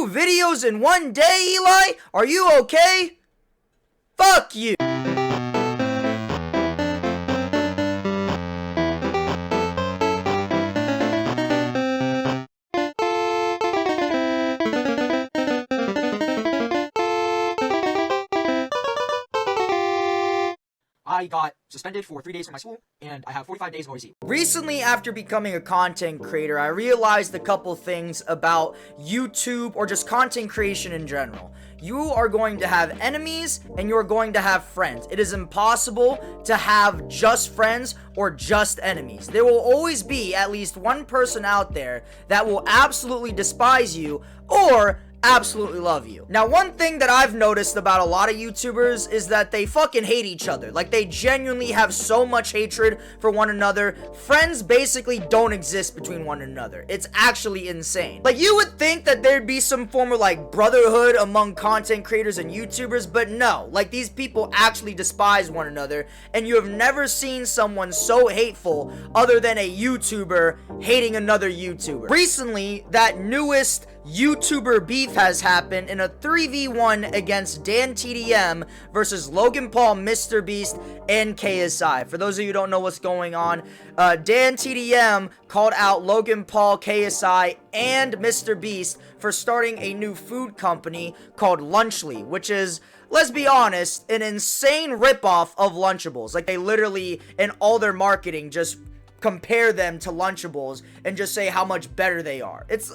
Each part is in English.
videos in one day, Eli? Are you okay? Fuck you. I got suspended for 3 days from my school, and I have 45 days no receipt. Recently, after becoming a content creator, I realized a couple things about YouTube or just content creation in general. You are going to have enemies and you're going to have friends. It is impossible to have just friends or just enemies. There will always be at least one person out there that will absolutely despise you or absolutely love you. Now, one thing that I've noticed about a lot of YouTubers is that they fucking hate each other. Like, they genuinely have so much hatred for one another. Friends basically don't exist between one another. It's actually insane. Like, you would think that there'd be some form of, like, brotherhood among content creators and YouTubers, but no. Like, these people actually despise one another, and you have never seen someone so hateful other than a YouTuber hating another YouTuber. Recently, that newest YouTuber beef has happened in a 3v1 against Dan TDM versus Logan Paul, Mr. Beast, and KSI. For those of you who don't know what's going on, Dan TDM called out Logan Paul, KSI, and Mr. Beast for starting a new food company called Lunchly, which is, let's be honest, an insane ripoff of Lunchables. Like, they literally, in all their marketing, just compare them to Lunchables and just say how much better they are. It's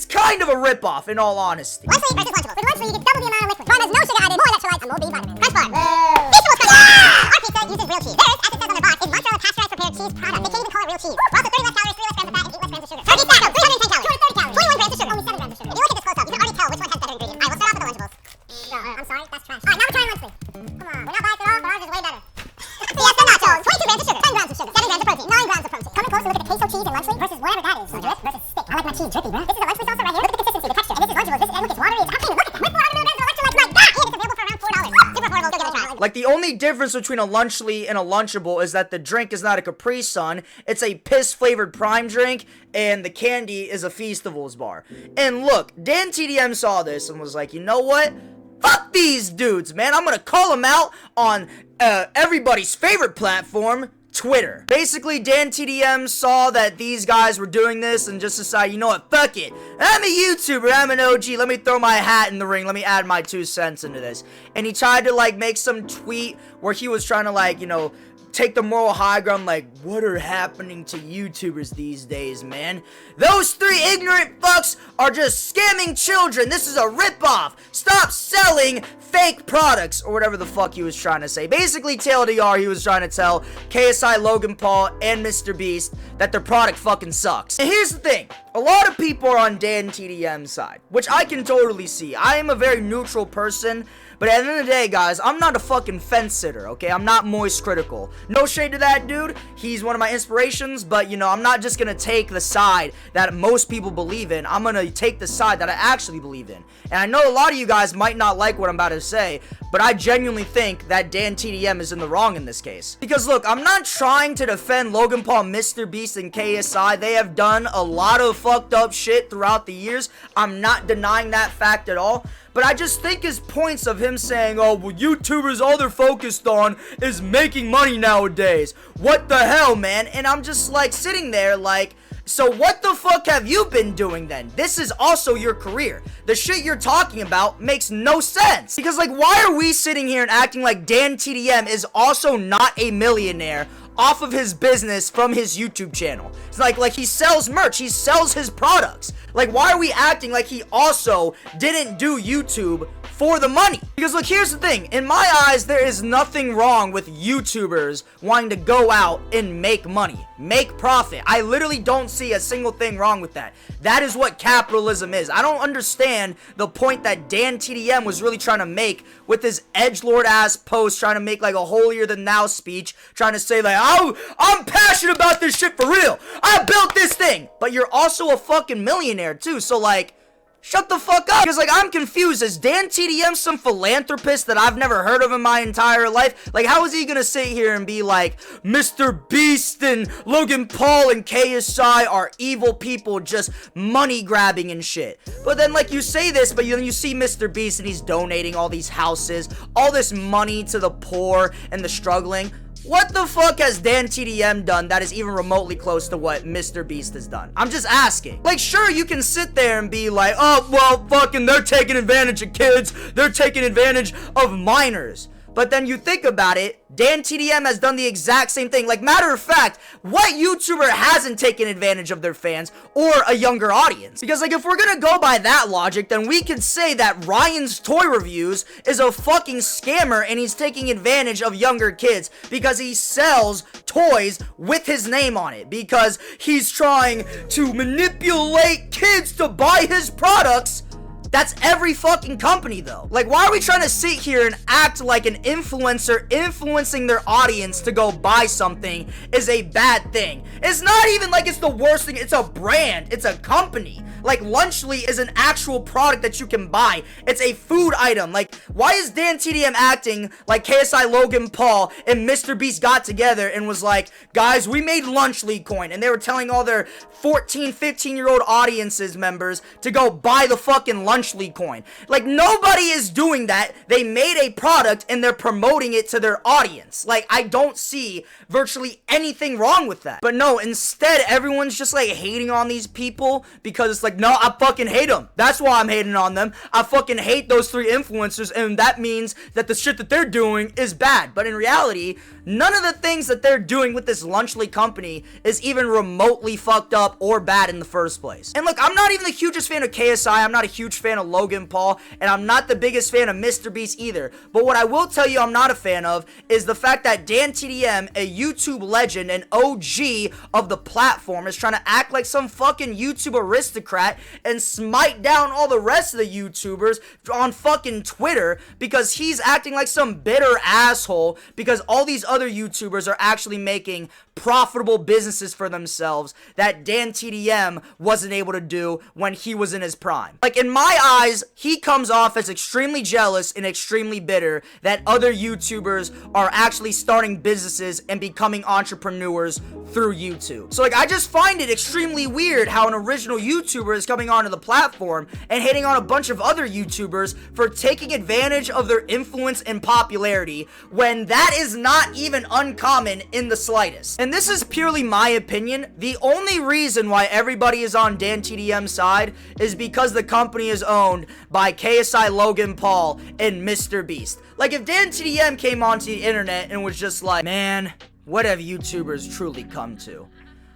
kind of a ripoff, in all honesty. Lunchly versus Lunchables. With Lunchly, you get double the amount of liquid. One has no sugar added, more electrolytes, and more B vitamins. Crunch bar. Vegetables crunch. Yeah! Our pizza uses real cheese. Theirs, as it says on their box, is mozzarella pasteurized prepared cheese product. They can't even call it real cheese. We're also 30 less calories, 3 less grams of fat, and 8 less grams of sugar. Turkey fat, no, 310 calories. 230 calories. 21 grams of sugar. Only 7 grams of sugar. If you look at this close up, you can already tell which one has better ingredients. Alright, we'll start off with the Lunchables. I'm sorry, that's trash. Alright, now we're trying Lunchly. Come on. We're not biased at all, but ours is way better. Fiesta nachos. 22 grams of sugar. 10 grams of sugar. 7 grams of protein. 9 grams of protein. Coming close to look at the queso cheese in Lunchly versus whatever that is. So drip versus stick. I like my cheese drippy, bro. This is a Lunchly salsa right here. Look at the consistency, the texture. And this is Lunchables. This is, and look, it's watery. It's octane. Look at that. With 400 milligrams of electrolytes like that. And it's available for around $4. Super affordable. Go give it a try. Like, the only difference between a Lunchly and a Lunchable is that the drink is not a Capri Sun, it's a piss-flavored Prime drink, and the candy is a Feastables bar. And look, Dan TDM saw this and was like, you know what? Fuck these dudes, man. I'm gonna call them out on everybody's favorite platform, Twitter. Basically, Dan TDM saw that these guys were doing this and just decided, you know what, fuck it. I'm a YouTuber, I'm an OG, let me throw my hat in the ring, let me add my 2 cents into this. And he tried to, like, make some tweet where he was trying to, like, you know, take the moral high ground, like, what are happening to YouTubers these days, man? Those 3 ignorant fucks are just scamming children. This is a ripoff. Stop selling fake products, or whatever the fuck he was trying to say. Basically, TLDR, he was trying to tell KSI, Logan Paul, and Mr. Beast that their product fucking sucks. And here's the thing. A lot of people are on Dan TDM's side, which I can totally see. I am a very neutral person, but at the end of the day, guys, I'm not a fucking fence sitter, okay? I'm not Moist Critical. No shade to that dude. He's one of my inspirations, but, you know, I'm not just gonna take the side that most people believe in. I'm gonna take the side that I actually believe in. And I know a lot of you guys might not like what I'm about to say, but I genuinely think that Dan TDM is in the wrong in this case. Because, look, I'm not trying to defend Logan Paul, Mr. Beast, and KSI. They have done a lot of fucked up shit throughout the years. I'm not denying that fact at all. But I just think his points of him saying, oh, well, YouTubers, all they're focused on is making money nowadays. What the hell, man? And I'm just, like, sitting there, like, so what the fuck have you been doing then? This is also your career. The shit you're talking about makes no sense. Because, like, why are we sitting here and acting like Dan TDM is also not a millionaire off of his business from his YouTube channel? It's like he sells merch, he sells his products. Like, why are we acting like he also didn't do YouTube for the money? Because, look, here's the thing. In my eyes, there is nothing wrong with YouTubers wanting to go out and make money, make profit. I literally don't see a single thing wrong with that. That is what capitalism is. I don't understand the point that Dan TDM was really trying to make with his edgelord ass post, trying to make like a holier than thou speech, trying to say like, oh, I'm passionate about this shit for real. I built this thing. But you're also a fucking millionaire too. So, like, Shut the fuck up! Because, like, I'm confused. Is Dan TDM some philanthropist that I've never heard of in my entire life? Like, how is he gonna sit here and be like, Mr. Beast and Logan Paul and KSI are evil people just money grabbing and shit? But then, like, you say this, but then you see Mr. Beast and he's donating all these houses, all this money to the poor and the struggling. What the fuck has Dan TDM done that is even remotely close to what Mr. Beast has done? I'm just asking. Like, sure, you can sit there and be like, oh, well, fucking, they're taking advantage of kids. They're taking advantage of minors. But then you think about it, Dan TDM has done the exact same thing. Like, matter of fact, what YouTuber hasn't taken advantage of their fans or a younger audience? Because, like, if we're gonna go by that logic, then we could say that Ryan's Toy Reviews is a fucking scammer and he's taking advantage of younger kids because he sells toys with his name on it. Because he's trying to manipulate kids to buy his products. That's every fucking company, though. Like, why are we trying to sit here and act like an influencer influencing their audience to go buy something is a bad thing? It's not even like it's the worst thing. It's a brand. It's a company. Like, Lunchly is an actual product that you can buy. It's a food item. Like, why is Dan TDM acting like KSI, Logan Paul, and Mr. Beast got together and was like, guys, we made Lunchly coin, and they were telling all their 14, 15-year-old audiences members to go buy the fucking Lunchly coin. Like, nobody is doing that. They made a product and they're promoting it to their audience. Like, I don't see virtually anything wrong with that. But no, instead, everyone's just like hating on these people because it's like, no, I fucking hate them. That's why I'm hating on them. I fucking hate those three influencers, and that means that the shit that they're doing is bad. But in reality, none of the things that they're doing with this Lunchly company is even remotely fucked up or bad in the first place. And look, I'm not even the hugest fan of KSI. I'm not a huge fan of Logan Paul, and I'm not the biggest fan of Mr. Beast either. But what I will tell you I'm not a fan of is the fact that Dan TDM, a YouTube legend, an OG of the platform, is trying to act like some fucking YouTube aristocrat and smite down all the rest of the YouTubers on fucking Twitter because he's acting like some bitter asshole because all these other YouTubers are actually making profitable businesses for themselves that Dan TDM wasn't able to do when he was in his prime. Like, in my eyes, he comes off as extremely jealous and extremely bitter that other YouTubers are actually starting businesses and becoming entrepreneurs through YouTube. So, like, I just find it extremely weird how an original YouTuber is coming onto the platform and hating on a bunch of other YouTubers for taking advantage of their influence and popularity when that is not even uncommon in the slightest. And this is purely my opinion. The only reason why everybody is on Dan TDM's side is because the company is owned by KSI, Logan Paul, and Mr. Beast. Like, if Dan TDM came onto the internet and was just like, man, what have YouTubers truly come to?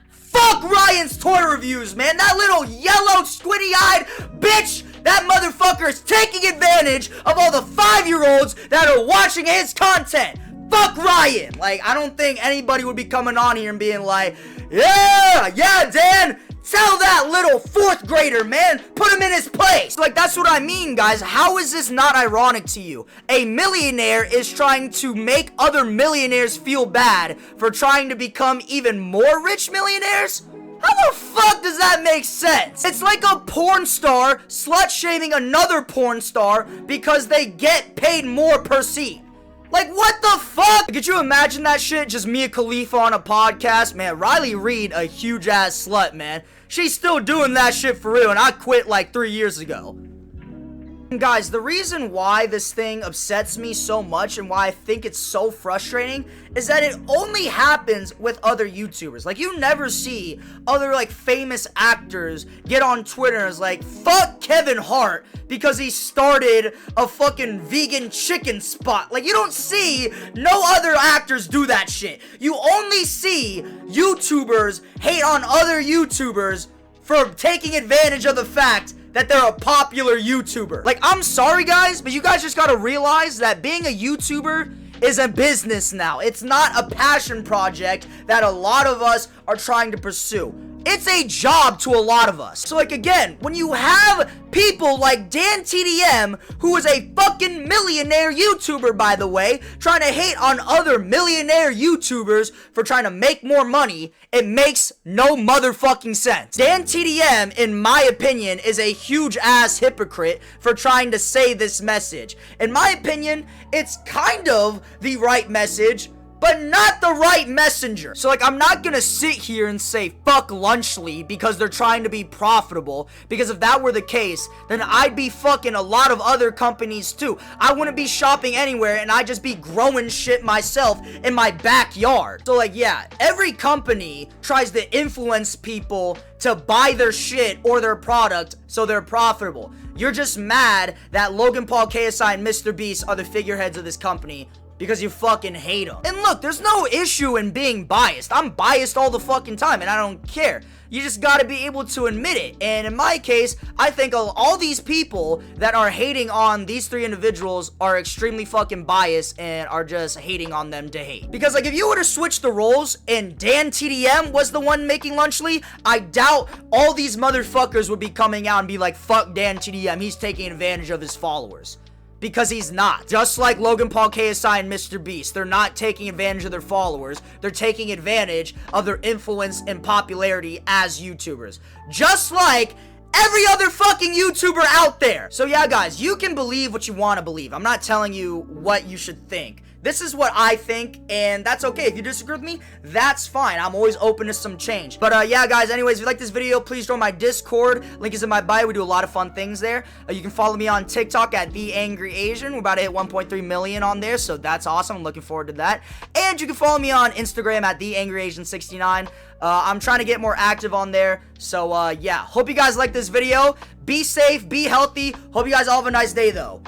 Fuck Ryan's Toy Reviews, man. That little yellow, squinty-eyed bitch, that motherfucker is taking advantage of all the 5-year-olds that are watching his content. Fuck Ryan. Like, I don't think anybody would be coming on here and being like, yeah, Dan, tell that little 4th grader, man, put him in his place. Like, that's what I mean, guys. How is this not ironic to you? A millionaire is trying to make other millionaires feel bad for trying to become even more rich millionaires? How the fuck does that make sense? It's like a porn star slut-shaming another porn star because they get paid more per seat. Like, what the fuck? Could you imagine that shit? Just Mia Khalifa on a podcast? Man, Riley Reid, a huge-ass slut, man. She's still doing that shit for real, and I quit like 3 years ago. Guys, the reason why this thing upsets me so much and why I think it's so frustrating is that it only happens with other YouTubers. Like, you never see other, like, famous actors get on Twitter and is like, fuck Kevin Hart because he started a fucking vegan chicken spot. Like, you don't see no other actors do that shit. You only see YouTubers hate on other YouTubers for taking advantage of the fact that they're a popular YouTuber. Like, I'm sorry, guys, but you guys just gotta realize that being a YouTuber is a business now. It's not a passion project that a lot of us are trying to pursue. It's a job to a lot of us. So like again, when you have people like Dan TDM, who is a fucking millionaire YouTuber, by the way, trying to hate on other millionaire YouTubers for trying to make more money, it makes no motherfucking sense. Dan TDM, in my opinion, is a huge ass hypocrite for trying to say this message. In my opinion, it's kind of the right message, but not the right messenger. So like, I'm not gonna sit here and say fuck Lunchly because they're trying to be profitable, because if that were the case, then I'd be fucking a lot of other companies too. I wouldn't be shopping anywhere and I'd just be growing shit myself in my backyard. So like, yeah, every company tries to influence people to buy their shit or their product so they're profitable. You're just mad that Logan Paul, KSI, and Mr. Beast are the figureheads of this company because you fucking hate them. And look, there's no issue in being biased. I'm biased all the fucking time, and I don't care. You just gotta be able to admit it. And in my case, I think all these people that are hating on these three individuals are extremely fucking biased and are just hating on them to hate. Because like, if you were to switch the roles and Dan TDM was the one making Lunchly, I doubt all these motherfuckers would be coming out and be like, fuck Dan TDM, he's taking advantage of his followers. Because he's not. Just like Logan Paul, KSI, and Mr. Beast, they're not taking advantage of their followers. They're taking advantage of their influence and popularity as YouTubers. Just like every other fucking YouTuber out there. So yeah, guys, you can believe what you want to believe. I'm not telling you what you should think. This is what I think, and that's okay. If you disagree with me, that's fine. I'm always open to some change. But yeah, guys, anyways, if you like this video, please join my Discord. Link is in my bio. We do a lot of fun things there. You can follow me on TikTok at The Angry Asian. We're about to hit 1.3 million on there, so that's awesome. I'm looking forward to that. And you can follow me on Instagram at The Angry Asian 69. I'm trying to get more active on there. So yeah, hope you guys like this video. Be safe, be healthy. Hope you guys all have a nice day, though.